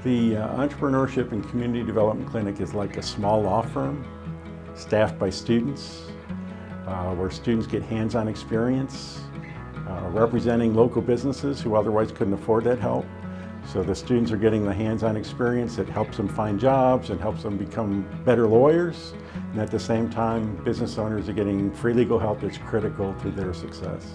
The Entrepreneurship and Community Development Clinic is like a small law firm staffed by students, where students get hands-on experience representing local businesses who otherwise couldn't afford that help. So the students are getting the hands-on experience that helps them find jobs and helps them become better lawyers. And at the same time, business owners are getting free legal help that's critical to their success.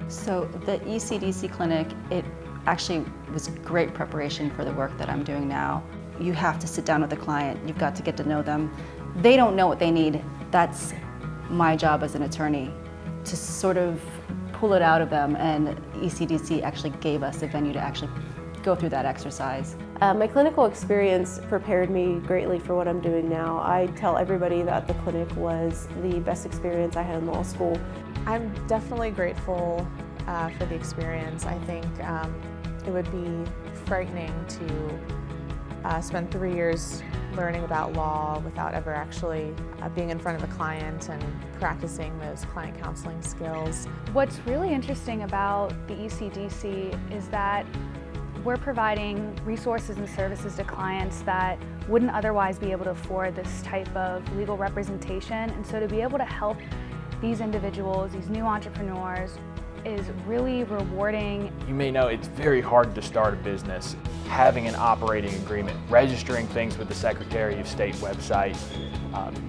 So the ECDC clinic, it actually was great preparation for the work that I'm doing now. You have to sit down with the client, you've got to get to know them. They don't know what they need. That's my job as an attorney, to sort of pull it out of them, and ECDC actually gave us a venue to actually go through that exercise. My clinical experience prepared me greatly for what I'm doing now. I tell everybody that the clinic was the best experience I had in law school. I'm definitely grateful for the experience. I think it would be frightening to spend 3 years learning about law without ever actually being in front of a client and practicing those client counseling skills. What's really interesting about the ECDC is that we're providing resources and services to clients that wouldn't otherwise be able to afford this type of legal representation. And so to be able to help these individuals, these new entrepreneurs, is really rewarding. You may know it's very hard to start a business. Having an operating agreement, registering things with the Secretary of State website,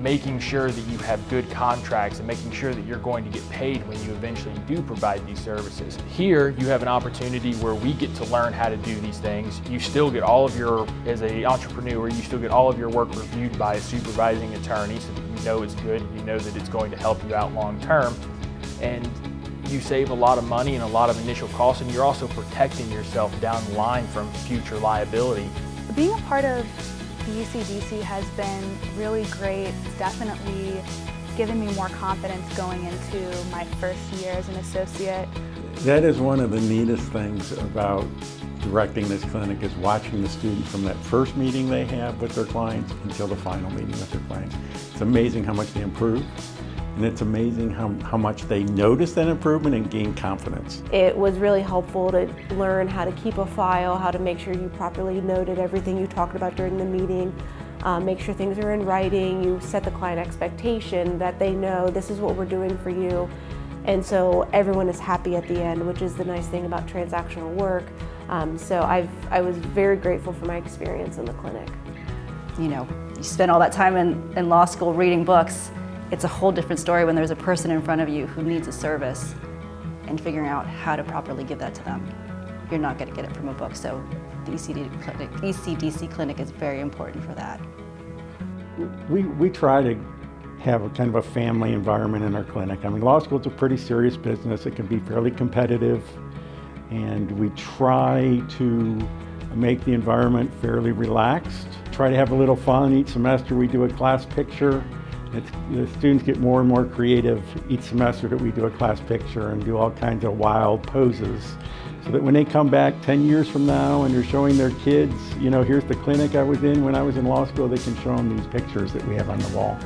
making sure that you have good contracts and making sure that you're going to get paid when you eventually do provide these services. Here you have an opportunity where we get to learn how to do these things. You still get all of your, as an entrepreneur, you still get all of your work reviewed by a supervising attorney so that you know it's good, you know that it's going to help you out long term. And you save a lot of money and a lot of initial costs, and you're also protecting yourself down the line from future liability. Being a part of the ECDC has been really great. It's definitely given me more confidence going into my first year as an associate. That is one of the neatest things about directing this clinic, is watching the students from that first meeting they have with their clients until the final meeting with their clients. It's amazing how much they improve. And it's amazing how much they notice that improvement and gain confidence. It was really helpful to learn how to keep a file, how to make sure you properly noted everything you talked about during the meeting, make sure things are in writing, you set the client expectation that they know this is what we're doing for you. And so everyone is happy at the end, which is the nice thing about transactional work. So I was very grateful for my experience in the clinic. You know, you spend all that time in law school reading books. It's a whole different story when there's a person in front of you who needs a service and figuring out how to properly give that to them. You're not going to get it from a book, so the ECDC clinic is very important for that. We try to have a kind of a family environment in our clinic. I mean, law school is a pretty serious business. It can be fairly competitive, and we try to make the environment fairly relaxed. Try to have a little fun. Each semester we do a class picture. The students get more and more creative each semester that we do a class picture and do all kinds of wild poses, so that when they come back 10 years from now and they're showing their kids, you know, here's the clinic I was in when I was in law school, they can show them these pictures that we have on the wall.